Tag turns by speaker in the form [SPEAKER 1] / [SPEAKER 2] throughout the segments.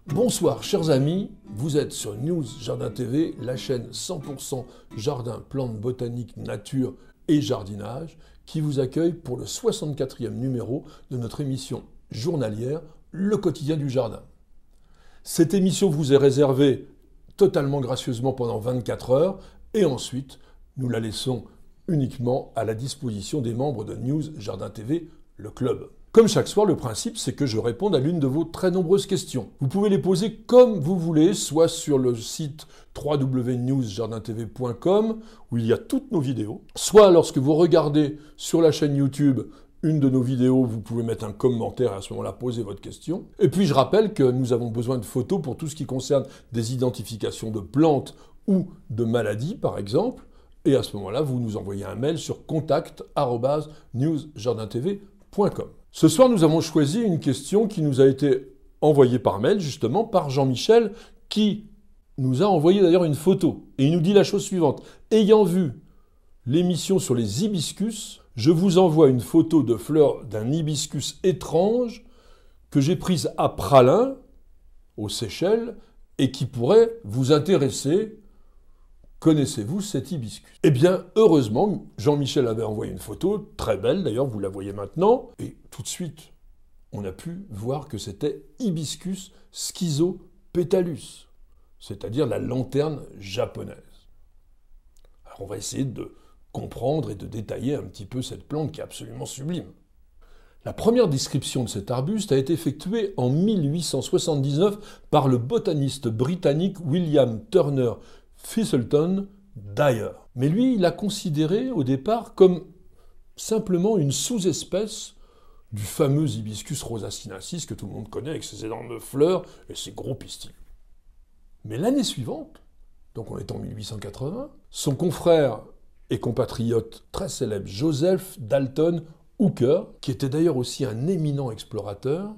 [SPEAKER 1] Bonsoir chers amis, vous êtes sur News Jardin TV, la chaîne 100% jardin, plantes, botanique, nature et jardinage qui vous accueille pour le 64e numéro de notre émission journalière, Le quotidien du jardin. Cette émission vous est réservée totalement gracieusement pendant 24 heures et ensuite nous la laissons uniquement à la disposition des membres de News Jardin TV, le club. Comme chaque soir, le principe, c'est que je réponde à l'une de vos très nombreuses questions. Vous pouvez les poser comme vous voulez, soit sur le site www.newsjardintv.com, où il y a toutes nos vidéos, soit lorsque vous regardez sur la chaîne YouTube une de nos vidéos, vous pouvez mettre un commentaire et à ce moment-là poser votre question. Et puis je rappelle que nous avons besoin de photos pour tout ce qui concerne des identifications de plantes ou de maladies, par exemple. Et à ce moment-là, vous nous envoyez un mail sur contact@newsjardintv.com. Ce soir, nous avons choisi une question qui nous a été envoyée par mail, justement, par Jean-Michel, qui nous a envoyé d'ailleurs une photo. Et il nous dit la chose suivante. Ayant vu l'émission sur les hibiscus, je vous envoie une photo de fleurs d'un hibiscus étrange que j'ai prise à Pralin, aux Seychelles, et qui pourrait vous intéresser. Connaissez-vous cet hibiscus? Eh bien, heureusement, Jean-Michel avait envoyé une photo, très belle d'ailleurs, vous la voyez maintenant, et tout de suite, on a pu voir que c'était Hibiscus schizopétalus, c'est-à-dire la lanterne japonaise. Alors on va essayer de comprendre et de détailler un petit peu cette plante qui est absolument sublime. La première description de cet arbuste a été effectuée en 1879 par le botaniste britannique William Turner Thistleton Dyer. Mais lui, il l'a considéré au départ comme simplement une sous-espèce du fameux Hibiscus rosacinacis que tout le monde connaît avec ses énormes fleurs et ses gros pistils. Mais l'année suivante, donc on est en 1880, son confrère et compatriote très célèbre Joseph Dalton Hooker, qui était d'ailleurs aussi un éminent explorateur,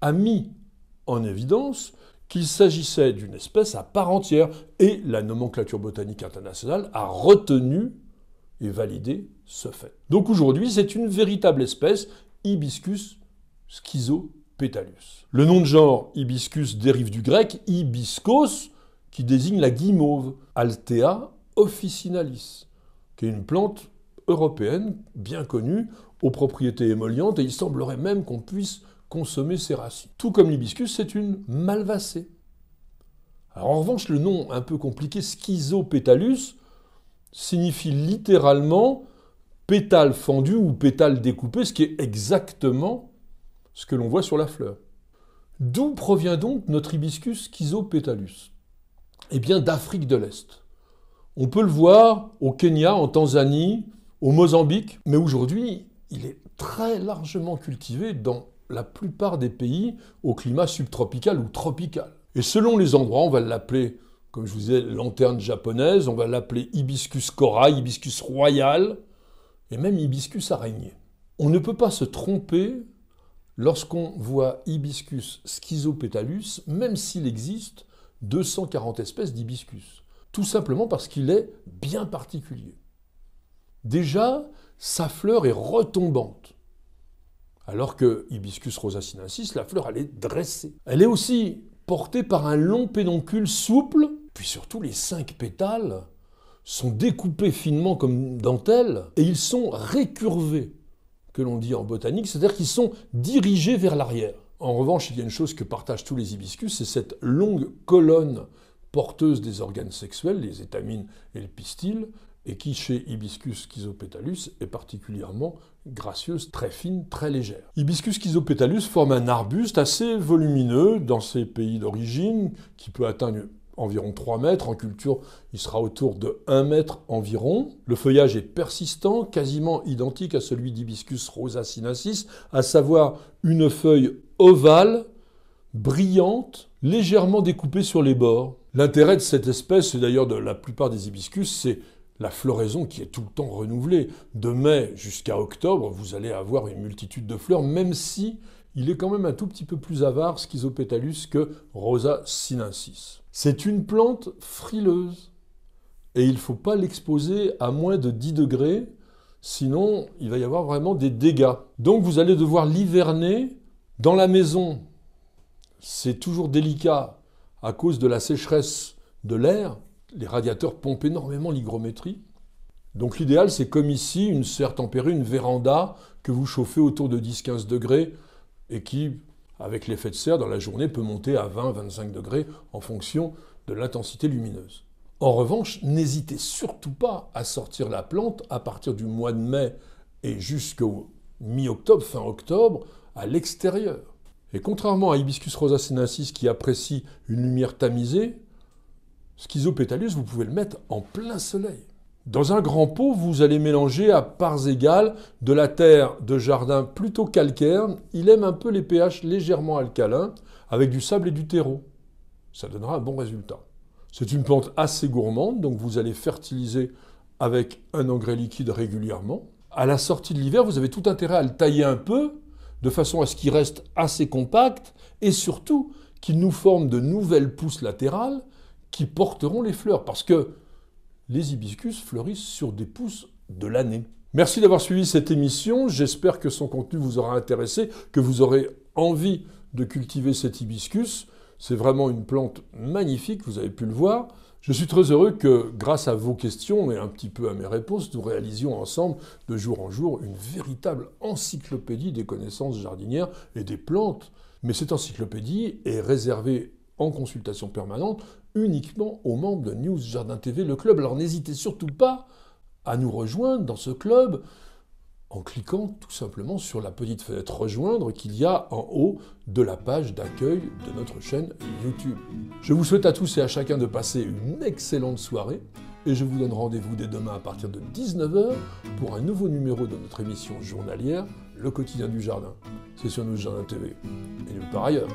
[SPEAKER 1] a mis en évidence qu'il s'agissait d'une espèce à part entière, et la nomenclature botanique internationale a retenu et validé ce fait. Donc aujourd'hui, c'est une véritable espèce, Hibiscus schizopétalus. Le nom de genre hibiscus dérive du grec hibiskos, qui désigne la guimauve, Althea officinalis, qui est une plante européenne bien connue, aux propriétés émollientes, et il semblerait même qu'on puisse consommer ses racines. Tout comme l'hibiscus, c'est une malvacée. Alors en revanche, le nom un peu compliqué, schizopétalus, signifie littéralement pétale fendue ou pétale découpée, ce qui est exactement ce que l'on voit sur la fleur. D'où provient donc notre hibiscus schizopétalus? Eh bien d'Afrique de l'Est. On peut le voir au Kenya, en Tanzanie, au Mozambique, mais aujourd'hui, il est très largement cultivé dans la plupart des pays au climat subtropical ou tropical. Et selon les endroits, on va l'appeler, comme je vous disais, lanterne japonaise, on va l'appeler hibiscus corail, hibiscus royal, et même hibiscus araignée. On ne peut pas se tromper lorsqu'on voit hibiscus schizopétalus, même s'il existe 240 espèces d'hibiscus, tout simplement parce qu'il est bien particulier. Déjà, sa fleur est retombante. Alors que Hibiscus rosacinacis, la fleur, elle est dressée. Elle est aussi portée par un long pédoncule souple, puis surtout les 5 pétales sont découpés finement comme dentelle, et ils sont récurvés, que l'on dit en botanique, c'est-à-dire qu'ils sont dirigés vers l'arrière. En revanche, il y a une chose que partagent tous les hibiscus, c'est cette longue colonne porteuse des organes sexuels, les étamines et le pistil, et qui, chez Hibiscus schizopétalus, est particulièrement gracieuse, très fine, très légère. Hibiscus schizopétalus forme un arbuste assez volumineux dans ses pays d'origine, qui peut atteindre environ 3 mètres. En culture, il sera autour de 1 mètre environ. Le feuillage est persistant, quasiment identique à celui d'Hibiscus rosacinacis, à savoir une feuille ovale, brillante, légèrement découpée sur les bords. L'intérêt de cette espèce, et d'ailleurs de la plupart des hibiscus, c'est la floraison qui est tout le temps renouvelée. De mai jusqu'à octobre, vous allez avoir une multitude de fleurs, même si il est quand même un tout petit peu plus avare, Schizopétalus, que Rosa sinensis. C'est une plante frileuse, et il ne faut pas l'exposer à moins de 10 degrés, sinon il va y avoir vraiment des dégâts. Donc vous allez devoir l'hiverner dans la maison. C'est toujours délicat à cause de la sécheresse de l'air. Les radiateurs pompent énormément l'hygrométrie. Donc l'idéal, c'est comme ici, une serre tempérée, une véranda que vous chauffez autour de 10-15 degrés et qui, avec l'effet de serre, dans la journée, peut monter à 20-25 degrés en fonction de l'intensité lumineuse. En revanche, n'hésitez surtout pas à sortir la plante à partir du mois de mai et jusqu'au mi-octobre, fin octobre, à l'extérieur. Et contrairement à Hibiscus rosa sinensis qui apprécie une lumière tamisée, Schizopétalus, vous pouvez le mettre en plein soleil. Dans un grand pot, vous allez mélanger à parts égales de la terre de jardin plutôt calcaire. Il aime un peu les pH légèrement alcalins, avec du sable et du terreau. Ça donnera un bon résultat. C'est une plante assez gourmande, donc vous allez fertiliser avec un engrais liquide régulièrement. À la sortie de l'hiver, vous avez tout intérêt à le tailler un peu, de façon à ce qu'il reste assez compact, et surtout qu'il nous forme de nouvelles pousses latérales qui porteront les fleurs, parce que les hibiscus fleurissent sur des pousses de l'année. Merci d'avoir suivi cette émission, j'espère que son contenu vous aura intéressé, que vous aurez envie de cultiver cet hibiscus. C'est vraiment une plante magnifique, vous avez pu le voir. Je suis très heureux que, grâce à vos questions et un petit peu à mes réponses, nous réalisions ensemble, de jour en jour, une véritable encyclopédie des connaissances jardinières et des plantes. Mais cette encyclopédie est réservée en consultation permanente uniquement aux membres de News Jardin TV, le club. Alors n'hésitez surtout pas à nous rejoindre dans ce club en cliquant tout simplement sur la petite fenêtre rejoindre qu'il y a en haut de la page d'accueil de notre chaîne YouTube. Je vous souhaite à tous et à chacun de passer une excellente soirée et je vous donne rendez-vous dès demain à partir de 19 h pour un nouveau numéro de notre émission journalière, Le Quotidien du Jardin. C'est sur News Jardin TV et nulle part ailleurs.